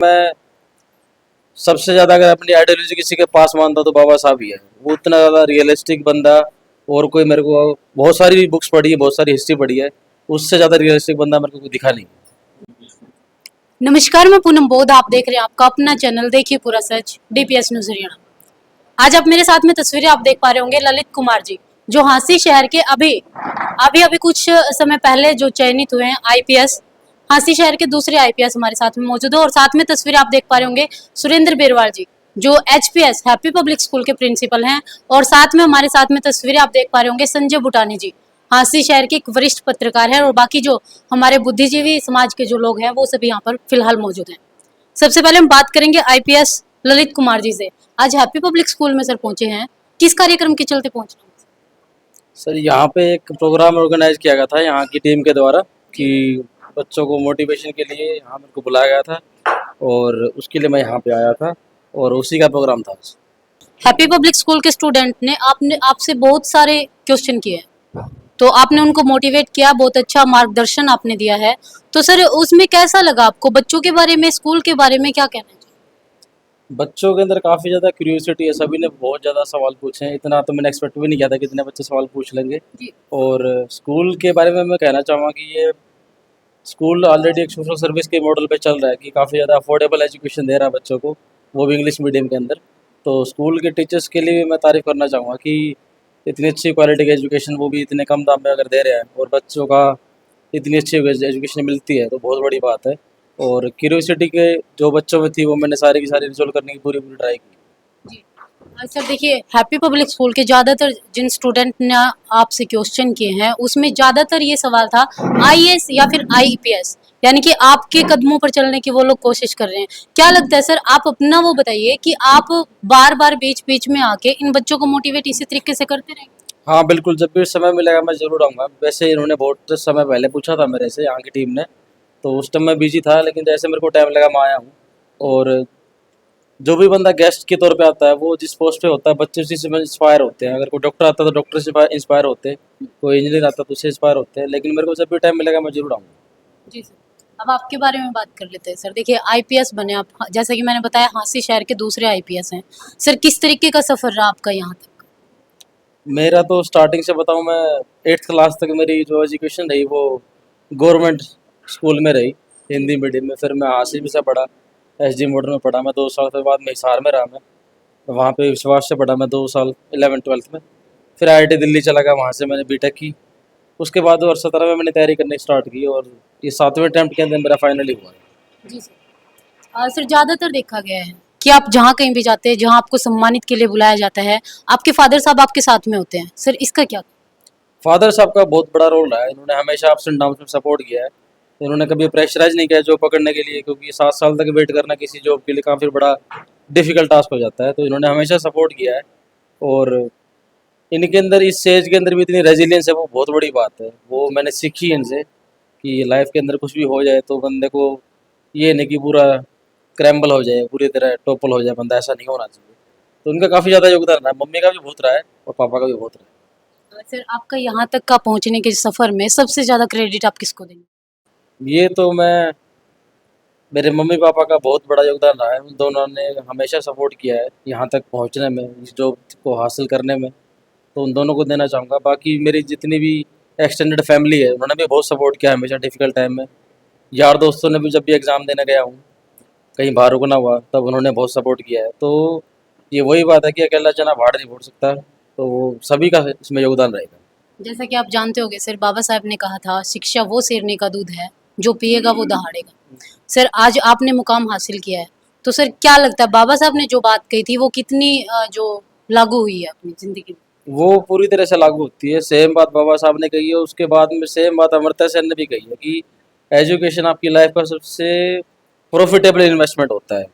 मैं सबसे ज़्यादा अगर अपनी आइडियोलॉजी किसी के पास मानता तो बाबा साहब ही है। वो इतना ज़्यादा रियलिस्टिक बंदा, और कोई मेरे को बहुत सारी बुक्स पढ़ी है, बहुत सारी हिस्ट्री पढ़ी है, उससे ज़्यादा रियलिस्टिक बंदा मेरे को कोई दिखा नहीं। नमस्कार, मैं पूनम बोध। आप देख रहे हैं आपका अपना चैनल देखिए पूरा सच डीपीएस न्यूज हरियाणा। आज आप मेरे साथ में तस्वीरें आप देख पा रहे होंगे ललित कुमार जी, जो हांसी शहर के अभी अभी अभी कुछ समय पहले जो चयनित हुए हैं आईपीएस। हांसी शहर के दूसरे आईपीएस हमारे साथ में मौजूद है और साथ में तस्वीरें आप देख पा रहे होंगे सुरेंद्र बेरवाल जी, जो एचपीएस हैप्पी पब्लिक स्कूल के प्रिंसिपल हैं। और साथ में हमारे साथ में तस्वीरें आप देख पा रहे होंगे संजय बुटानी जी, हांसी शहर के एक वरिष्ठ पत्रकार हैं। और बाकी जो हमारे बुद्धिजीवी समाज के जो लोग हैं वो सभी यहाँ पर फिलहाल मौजूद हैं। सबसे पहले हम बात करेंगे आईपीएस ललित कुमार जी से। आज हैप्पी पब्लिक स्कूल में सर पहुंचे हैं, किस कार्यक्रम के चलते पहुंच रहे हैं? सर यहाँ पे एक प्रोग्राम ऑर्गेनाइज किया गया था यहाँ की टीम के द्वारा कि बच्चों को मोटिवेशन के लिए यहाँ मेरे को बुलाया गया था, और उसके लिए मैं यहाँ पे आया था, और उसी का प्रोग्राम था। हैप्पी पब्लिक स्कूल के स्टूडेंट ने आपसे बहुत सारे क्वेश्चन किए हैं, तो आपने उनको मोटिवेट किया, बहुत अच्छा मार्गदर्शन आपने दिया है। तो सर उसमें कैसा लगा आपको? बच्चों के बारे में, स्कूल के बारे में क्या कहना चाहिए? बच्चों के अंदर काफ़ी ज़्यादा क्यूरियोसिटी है, सभी ने बहुत ज़्यादा सवाल पूछे हैं। इतना तो मैंने एक्सपेक्ट भी नहीं किया था कि इतने बच्चे सवाल पूछ लेंगे। जी। और स्कूल के बारे में मैं कहना चाहूँगा कि ये स्कूल ऑलरेडी एक सोशल सर्विस के मॉडल पे चल रहा है कि काफ़ी ज़्यादा अफोर्डेबल एजुकेशन दे रहा है बच्चों को, वो भी इंग्लिश मीडियम के अंदर। तो स्कूल के टीचर्स के लिए भी मैं तारीफ़ करना चाहूँगा कि इतनी अच्छी क्वालिटी की एजुकेशन वो भी इतने कम दाम में अगर दे रहे हैं, और बच्चों का इतनी अच्छी एजुकेशन मिलती है तो बहुत बड़ी बात है। और क्यूरियोसिटी के जो बच्चों में थी वो मैंने सारी की सारी रिजॉल्व करने की पूरी पूरी ट्राई की। जी। सर देखिए, हैप्पी पब्लिक स्कूल के ज़्यादातर जिन स्टूडेंट ने आपसे क्वेश्चन किए हैं उसमें ज़्यादातर ये सवाल था आईएएस या फिर आईपीएस, यानी कि आपके कदमों पर चलने की वो लोग कोशिश कर रहे हैं। क्या लगता है सर, आप अपना वो बताइए कि आप बार बार बीच बीच में आके इन बच्चों को मोटिवेट इसी तरीके से करते रहेंगे? हाँ बिल्कुल, जब भी समय मिलेगा मैं ज़रूर आऊँगा। वैसे इन्होंने बहुत समय पहले पूछा था मेरे से, यहाँ की टीम ने, तो उस टाइम मैं बिजी था, लेकिन जैसे मेरे को टाइम लगा मैं आया हूँ। और जो भी बंदा गेस्ट के तौर पे आता है वो जिस पोस्ट पे होता है बच्चे उसी से इंस्पायर होते हैं। अगर कोई डॉक्टर आता है तो डॉक्टर से इंस्पायर होते हैं, कोई इंजीनियर आता है तो उससे इंस्पायर होते हैं। लेकिन मेरे को जब भी टाइम मिलेगा मैं जरूर आऊँगा। जी सर। अब आपके बारे में बात कर लेते हैं सर। देखिए, आईपीएस बने आप, जैसा कि मैंने बताया हांसी शहर के दूसरे आईपीएस हैं। सर किस तरीके का सफर रहा आपका यहाँ तक? मेरा तो स्टार्टिंग से बताऊँ, मैं 8th क्लास तक मेरी जो एजुकेशन रही वो गवर्नमेंट स्कूल में रही, हिंदी मीडियम में। फिर मैं हासिल से पढ़ा, एसडी मॉडर्न में पढ़ा मैं 2 साल, के बाद मैं हिसार में रहा। मैं वहाँ पे विश्वास से पढ़ा मैं 2 साल 11th-12th में। फिर आईआईटी दिल्ली चला गया, वहाँ से मैंने बीटेक की। उसके बाद 2017 में मैंने तैयारी करनी स्टार्ट की, और ये 7वें अटेम्प्ट के अंदर मेरा फाइनली हुआ है। जी सर। सर ज़्यादातर देखा गया है कि आप जहाँ कहीं भी जाते हैं, जहाँ आपको सम्मानित के लिए बुलाया जाता है, आपके फादर साहब आपके साथ में होते हैं। सर इसका क्या? फादर साहब का बहुत बड़ा रोल रहा है, इन्होंने हमेशा अप्स एंड डाउन में सपोर्ट किया है। इन्होंने कभी प्रेशराइज नहीं किया जॉब पकड़ने के लिए, क्योंकि 7 साल तक वेट करना किसी जॉब के लिए काफ़ी बड़ा डिफिकल्ट टास्क हो जाता है। तो इन्होंने हमेशा सपोर्ट किया है, और इनके अंदर इस एज के अंदर भी इतनी रेजिलियंस है, वो बहुत बड़ी बात है। वो मैंने सीखी इनसे कि लाइफ के अंदर कुछ भी हो जाए तो बंदे को ये नहीं कि पूरा क्रैम्बल हो जाए, पूरी तरह टोपल हो जाए बंदा, ऐसा नहीं होना चाहिए। तो उनका काफ़ी ज़्यादा योगदान रहा है, मम्मी का भी बहुत रहा है और पापा का भी बहुत रहा सर आपका यहाँ तक का पहुँचने के सफ़र में सबसे ज़्यादा क्रेडिट आप किसको देंगे? है। ये तो मैं, मेरे मम्मी पापा का बहुत बड़ा योगदान रहा है। उन दोनों ने हमेशा सपोर्ट किया है यहाँ तक पहुँचने में, इस जॉब को हासिल करने में। तो उन दोनों को देना चाहूँगा। बाकी मेरी जितनी भी एक्सटेंडेड फैमिली है उन्होंने भी बहुत सपोर्ट किया हमेशा डिफ़िकल्ट टाइम में। यार दोस्तों ने भी, जब भी एग्ज़ाम देने गया हूँ, कहीं बाहर रुकना हुआ, तब उन्होंने बहुत सपोर्ट किया है। तो ये वही बात है कि अकेला चना भाड़ नहीं फोड़ सकता, तो वो सभी का इसमें योगदान रहेगा। जैसा कि आप जानते होंगे सर, बाबा साहब ने कहा था शिक्षा वो शेरनी का दूध है, जो पिएगा वो दहाड़ेगा। सर आज आपने मुकाम हासिल किया है, तो सर क्या लगता है बाबा साहब ने जो बात कही थी वो कितनी जो लागू हुई है अपनी ज़िंदगी में? वो पूरी तरह से लागू होती है। सेम बात बाबा साहब ने कही है, उसके बाद में सेम बात अमर्त्य सेन ने भी कही है कि एजुकेशन आपकी लाइफ का सबसे प्रॉफिटेबल इन्वेस्टमेंट होता है।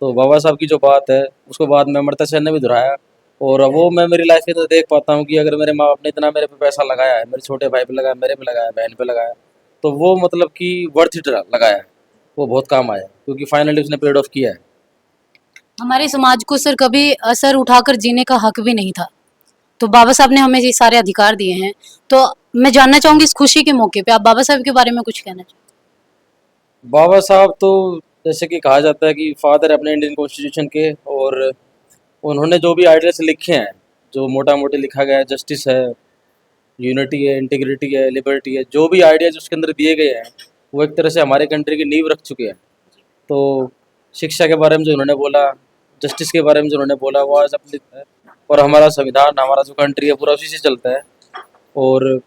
तो बाबा साहब की जो बात है उसको बाद में अमर्त्य सेन ने भी दोहराया, और वो मैं मेरी लाइफ में तो देख पाता हूँ कि अगर मेरे माँ बाप ने इतना मेरे पे पैसा लगाया है, मेरे छोटे भाई पे लगाया, मेरे पे लगाया, बहन पे लगाया, तो वो मतलब कि वर्थ इट लगाया है, वो बहुत काम आया, क्योंकि फाइनली उसने पेड ऑफ किया है। हमारे समाज को सर कभी असर उठाकर जीने का हक भी नहीं था, तो बाबा साहब ने हमें ये सारे अधिकार दिए हैं। तो मैं जानना चाहूंगी इस खुशी के मौके पे आप बाबा साहब के बारे में कुछ कहना चाहिए? बाबा साहब तो जैसे कि कहा जाता है कि फादर अपने इंडियन कॉन्स्टिट्यूशन के, और उन्होंने जो भी आइडियाज लिखे हैं, जो मोटा मोटी लिखा गया है, जस्टिस है, यूनिटी है, इंटीग्रिटी है, लिबर्टी है, जो भी आइडियाज उसके अंदर दिए गए हैं वो एक तरह से हमारे कंट्री की नींव रख चुके हैं। तो शिक्षा के बारे में जो उन्होंने बोला, जस्टिस के बारे में जो उन्होंने बोला, वो आज अपने है। और हमारा संविधान, हमारा जो कंट्री है, पूरा उसी से चलता है। और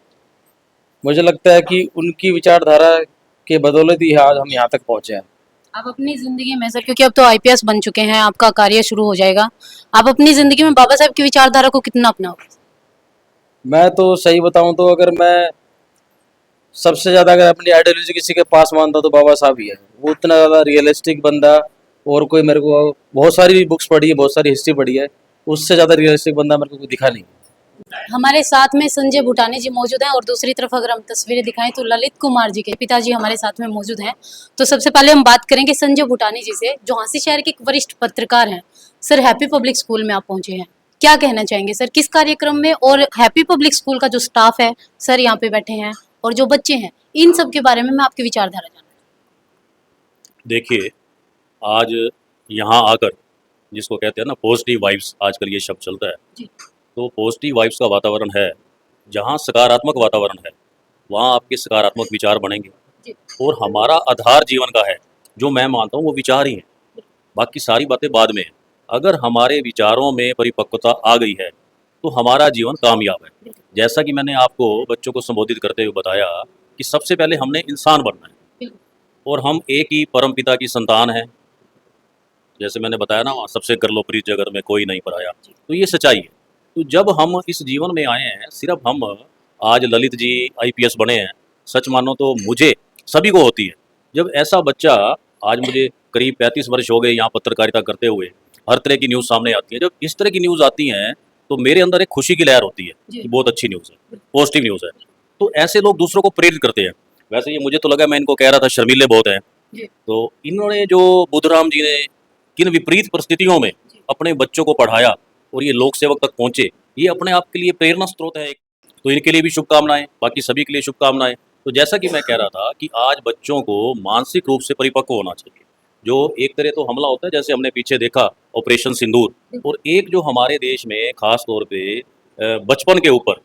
मुझे लगता है कि उनकी विचारधारा के बदौलत ही आज हम यहाँ तक पहुँचे हैं। आप अपनी जिंदगी में सर, क्योंकि अब तो आईपीएस बन चुके हैं, आपका कार्य शुरू हो जाएगा, आप अपनी जिंदगी में बाबा साहब की विचारधारा को कितना अपनाओगे? मैं तो सही बताऊं तो अगर मैं सबसे ज़्यादा अगर अपनी आइडियोलॉजी किसी के पास मानता तो बाबा साहब ही है। वो इतना ज़्यादा रियलिस्टिक बंदा, और कोई मेरे को बहुत सारी बुक्स पढ़ी है, बहुत सारी हिस्ट्री पढ़ी है, उससे ज़्यादा रियलिस्टिक बंदा मेरे को कोई दिखा नहीं। हमारे साथ में संजय भूटानी जी मौजूद हैं, और दूसरी तरफ अगर हम तस्वीरें दिखाएं तो ललित कुमार जी के पिताजी हमारे साथ में मौजूद हैं। तो सबसे पहले हम बात करेंगे संजय भूटानी जी से, जो झांसी शहर के एक वरिष्ठ पत्रकार हैं। सर, हैप्पी पब्लिक स्कूल में आप पहुंचे हैं, क्या कहना चाहेंगे सर, किस कार्यक्रम में? और हैप्पी पब्लिक स्कूल का जो स्टाफ है सर यहाँ पे बैठे हैं, और जो बच्चे हैं, इन सब के बारे में मैं आपकी विचारधारा जानना देखिए, आज यहाँ आकर जिसको कहते हैं ना पॉजिटिव वाइब्स, आजकल ये शब्द चलता है, जी। तो पॉजिटिव वाइब्स का वातावरण है। जहाँ सकारात्मक वातावरण है वहाँ आपके सकारात्मक विचार बनेंगे। जी। और हमारा आधार जीवन का है, जो मैं मानता हूँ वो विचार ही हैं, बाकी सारी बातें बाद में हैं। अगर हमारे विचारों में परिपक्वता आ गई है तो हमारा जीवन कामयाब है। जैसा कि मैंने आपको बच्चों को संबोधित करते हुए बताया कि सबसे पहले हमने इंसान बनना है, और हम एक ही परमपिता की संतान हैं। जैसे मैंने बताया ना, वहाँ सबसे कर लो प्रीत जगत में कोई नहीं पराया, तो ये सच्चाई है। तो जब हम इस जीवन में आए हैं, सिर्फ हम आज ललित जी आईपीएस बने हैं, सच मानो तो मुझे सभी को होती है। जब ऐसा बच्चा, आज मुझे करीब 35 वर्ष हो गए यहाँ पत्रकारिता करते हुए, हर तरह की न्यूज़ सामने आती है। जब इस तरह की न्यूज़ आती हैं तो मेरे अंदर एक खुशी की लहर होती है कि बहुत अच्छी न्यूज़ है, पॉजिटिव न्यूज़ है। तो ऐसे लोग दूसरों को प्रेरित करते हैं। वैसे ये मुझे तो लगा, मैं इनको कह रहा था शर्मीले बहुत हैं, तो इन्होंने जो बुद्धराम जी ने किन विपरीत परिस्थितियों में अपने बच्चों को पढ़ाया और ये लोक सेवक तक पहुंचे, ये अपने आप के लिए प्रेरणा स्रोत है एक। तो इनके लिए भी शुभकामनाएं, बाकी सभी के लिए शुभकामनाएं। तो जैसा कि मैं कह रहा था कि आज बच्चों को मानसिक रूप से परिपक्व होना चाहिए। जो एक तरह तो हमला होता है, जैसे हमने पीछे देखा ऑपरेशन सिंदूर, और एक जो हमारे देश में खास तौर पे बचपन के ऊपर,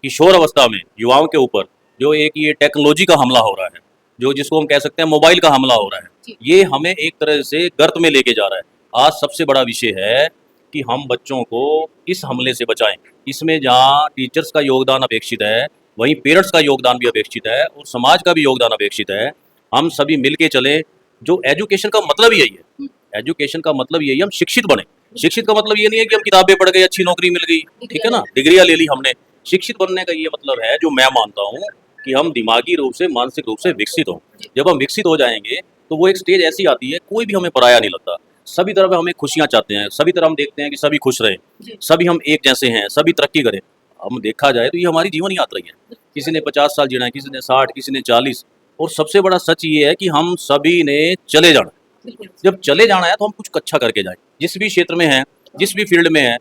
किशोर अवस्था में युवाओं के ऊपर जो एक ये टेक्नोलॉजी का हमला हो रहा है, जो जिसको हम कह सकते हैं मोबाइल का हमला हो रहा है, ये हमें एक तरह से गर्त में लेके जा रहा है। आज सबसे बड़ा विषय है कि हम बच्चों को इस हमले से बचाएं। इसमें जहाँ टीचर्स का योगदान अपेक्षित है, वहीं पेरेंट्स का योगदान भी अपेक्षित है, और समाज का भी योगदान अपेक्षित है। हम सभी मिलके चले। जो एजुकेशन का मतलब यही है, एजुकेशन का मतलब यही है हम शिक्षित बने। शिक्षित का मतलब ये नहीं है कि हम किताबें पढ़ गए, अच्छी नौकरी मिल गई, ठीक है ना, डिग्रियाँ ले ली हमने। शिक्षित बनने का ये मतलब है, जो मैं मानता हूँ, कि हम दिमागी रूप से, मानसिक रूप से विकसित हों। जब हम विकसित हो जाएंगे तो वो एक स्टेज ऐसी आती है, कोई भी हमें पराया नहीं लगता। सभी तरफ हमें खुशियाँ चाहते हैं, सभी तरफ हम देखते हैं कि सभी खुश रहें, सभी हम एक जैसे हैं, सभी तरक्की करें। हम देखा जाए तो ये हमारी जीवन यात्रा ही है। किसी ने 50 साल जीना है, किसी ने 60, किसी ने 40, और सबसे बड़ा सच ये है कि हम सभी ने चले जाना है। जब चले जाना है तो हम कुछ अच्छा करके जाएं। जिस भी क्षेत्र में हैं, जिस भी फील्ड में हैं,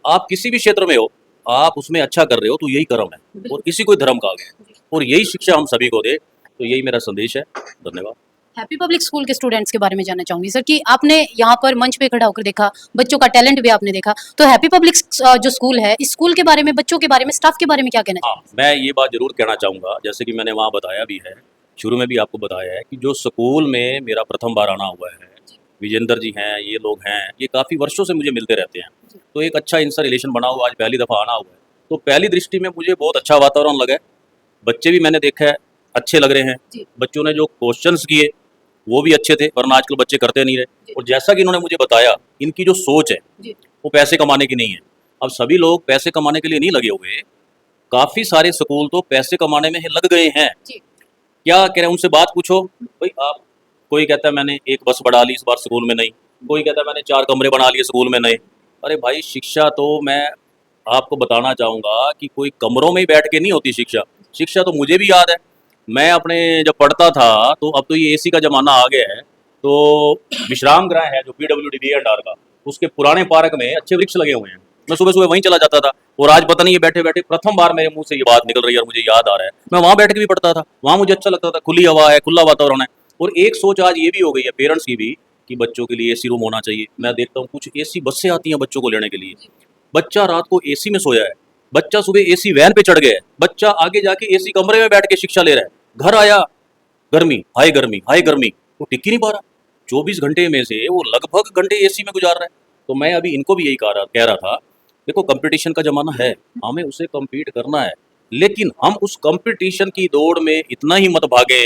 आप किसी भी क्षेत्र में हो, आप उसमें अच्छा कर रहे हो तो यही कर्म है, और इसी को धर्म कहा गया, और यही शिक्षा हम सभी को दे। तो यही मेरा संदेश है। धन्यवाद। हैप्पी पब्लिक स्कूल के स्टूडेंट्स के बारे में जानना चाहूंगी सर, कि आपने यहाँ पर मंच पे खड़ा होकर देखा, बच्चों का टैलेंट भी आपने देखा, तो हैप्पी पब्लिक जो स्कूल है, इस स्कूल के बारे में, बच्चों के बारे में, स्टाफ के बारे में क्या कहना हाँ, मैं ये बात जरूर कहना चाहूँगा, जैसे कि मैंने वहाँ बताया भी है, शुरू में भी आपको बताया है, कि जो स्कूल में मेरा प्रथम बार आना हुआ है, विजेंद्र जी हैं, ये लोग हैं, ये काफ़ी वर्षों से मुझे मिलते रहते हैं, तो एक अच्छा इनसा रिलेशन बना हुआ, आज पहली दफ़ा आना हुआ है। तो पहली दृष्टि में मुझे बहुत अच्छा वातावरण लगा है। बच्चे भी मैंने देखा है, अच्छे लग रहे हैं। बच्चों ने जो क्वेश्चंस किए वो भी अच्छे थे, वरना आजकल बच्चे करते नहीं रहे। और जैसा कि इन्होंने मुझे बताया, इनकी जो सोच है वो पैसे कमाने की नहीं है। अब सभी लोग पैसे कमाने के लिए नहीं लगे हुए, काफ़ी सारे स्कूल तो पैसे कमाने में लग गए हैं। क्या कह रहे हैं, उनसे बात पूछो भाई आप। कोई कहता है मैंने एक बस बढ़ा ली इस बार स्कूल में, नहीं। कोई कहता है मैंने 4 कमरे बना लिए स्कूल में, नहीं। अरे भाई, शिक्षा तो मैं आपको बताना चाहूँगा कि कोई कमरों में ही बैठ के नहीं होती शिक्षा। शिक्षा तो मुझे भी याद है, मैं अपने जब पढ़ता था, तो अब तो ये एसी का ज़माना आ गया है, तो विश्राम गृह है जो PWD का, उसके पुराने पार्क में अच्छे वृक्ष लगे हुए हैं। मैं सुबह सुबह वहीं चला जाता था, और आज पता नहीं ये बैठे बैठे प्रथम बार मेरे मुंह से ये बात निकल रही है और मुझे याद आ रहा है, मैं वहाँ बैठ के भी पढ़ता था। वहाँ मुझे अच्छा लगता था, खुली हवा है, खुला वातावरण है। और एक सोच आज ये भी हो गई है पेरेंट्स की भी कि बच्चों के लिए एसी रूम होना चाहिए। मैं देखता हूँ कुछ एसी बसें आती हैं बच्चों को लेने के लिए, बच्चा रात को एसी में सोया है, बच्चा सुबह एसी वैन पे चढ़ गया है, बच्चा आगे जाके एसी कमरे में बैठ के शिक्षा ले रहा है, घर आया गर्मी हाय गर्मी हाय गर्मी, वो टिक ही नहीं पा रहा। 24 घंटे में से वो लगभग घंटे एसी में गुजार रहा है। तो मैं अभी इनको भी यही कह रहा था, देखो कंपटीशन का जमाना है, हमें उसे compete करना है, लेकिन हम उस कंपटीशन की दौड़ में इतना ही मत भागे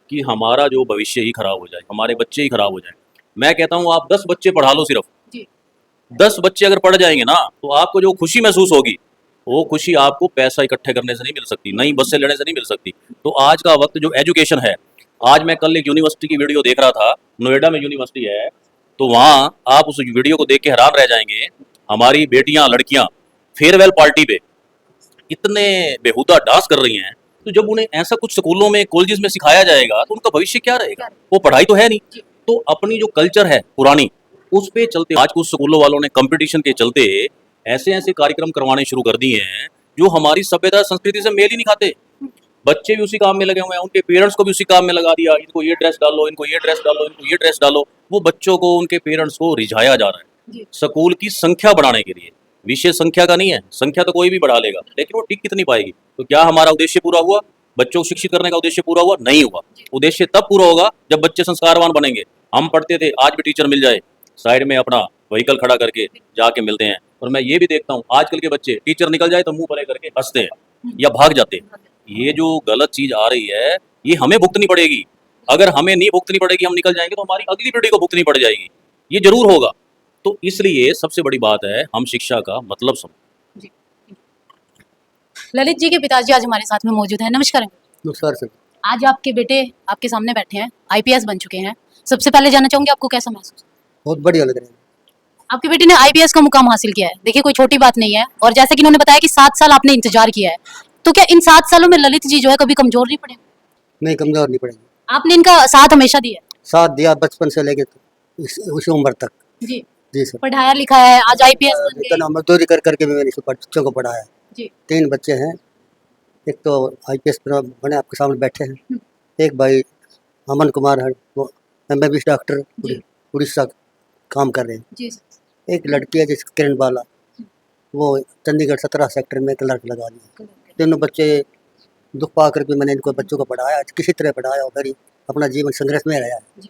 कि हमारा जो भविष्य ही खराब हो जाए, हमारे बच्चे ही खराब हो जाए। मैं कहता हूँ आप 10 बच्चे पढ़ा लो, सिर्फ जी 10 बच्चे अगर पढ़ जाएंगे ना, तो आपको जो खुशी महसूस होगी वो खुशी आपको पैसा इकट्ठे करने से नहीं मिल सकती, नई बसें लेने से नहीं मिल सकती। तो आज का वक्त जो एजुकेशन है, आज मैं कल एक यूनिवर्सिटी की वीडियो देख रहा था, नोएडा में यूनिवर्सिटी है, तो वहाँ आप उस वीडियो को देख के हैरान रह जाएंगे। हमारी बेटियां लड़कियां फेयरवेल पार्टी पे इतने बेहुदा डांस कर रही हैं, तो जब उन्हें ऐसा कुछ स्कूलों में कॉलेजेस में सिखाया जाएगा तो उनका भविष्य क्या रहेगा? वो पढ़ाई तो है नहीं। तो अपनी जो कल्चर है पुरानी, उस पे चलते आज कुछ स्कूलों वालों ने कंपटीशन के चलते ऐसे ऐसे कार्यक्रम करवाने शुरू कर दिए हैं जो हमारी सभ्यता संस्कृति से मेल ही नहीं खाते। बच्चे भी उसी काम में लगे हुए हैं, उनके पेरेंट्स को भी उसी काम में लगा दिया, इनको ये ड्रेस डालो, इनको ये ड्रेस डालो, इनको ये ड्रेस डालो। वो बच्चों को, उनके पेरेंट्स को रिझाया जा रहा है जी स्कूल की संख्या बढ़ाने के लिए। विषय संख्या का नहीं है, संख्या तो कोई भी बढ़ा लेगा, लेकिन वो टिक कितनी पाएगी? तो क्या हमारा उद्देश्य पूरा हुआ? बच्चों को शिक्षित करने का उद्देश्य पूरा हुआ? नहीं हुआ। उद्देश्य तब पूरा होगा जब बच्चे संस्कारवान बनेंगे। हम पढ़ते थे, आज भी टीचर मिल जाए साइड में अपना व्हीकल खड़ा करके जाके मिलते हैं, और मैं ये भी देखता हूँ आजकल के बच्चे टीचर निकल जाए तो मुंह भरे करके हंसते हैं या भाग जाते हैं। ये जो गलत चीज आ रही है, ये हमें भुगतनी पड़ेगी। अगर हमें नहीं भुगतनी पड़ेगी, हम निकल जाएंगे, तो हमारी अगली पीढ़ी को भुगतनी पड़ जाएगी। ये जरूर होगा। तो इसलिए सबसे बड़ी बात है, हम शिक्षा का मतलब समझें। जी ललित जी के पिताजी आज हमारे साथ में मौजूद हैं। नमस्कार अंकल। नमस्कार सर। आज आपके बेटे आपके सामने बैठे हैं, आईपीएस बन चुके हैं। सबसे पहले जानना चाहूंगी आपको कैसा महसूस? बहुत बढ़िया लग रहा है। आपके बेटे ने आईपीएस का मुकाम हासिल किया है, देखिए कोई छोटी बात नहीं है। और जैसे कि इन्होंने बताया कि 7 साल आपने इंतजार किया है, तो क्या इन 7 सालों में ललित जी जो है कभी कमजोर नहीं पड़े? नहीं, कमजोर नहीं पड़ेगी। आपने इनका साथ हमेशा दिया साथ दिया बचपन से लेके तो उस उम्र तक। है जी, जी सर। पढ़ाया लिखाया है, आज आईपीएस बन गए। इतना मजदूरी कर करके भी मैंने बच्चों को पढ़ाया। जी 3 बच्चे हैं, एक तो आईपीएस बने आपके सामने बैठे हैं, एक भाई अमन कुमार है, वो एमबीबीएस डॉक्टर जी। उड़ीसा काम कर रहे हैं। जी सर। एक लड़की है जिस किरण बाला, वो चंडीगढ़ 17 सेक्टर में क्लर्क लगा दिया। तीनों बच्चे दुख पा करके मैंने इनको बच्चों को पढ़ाया, किसी तरह पढ़ाया और फिर अपना जीवन संघर्ष में रहा है। जी।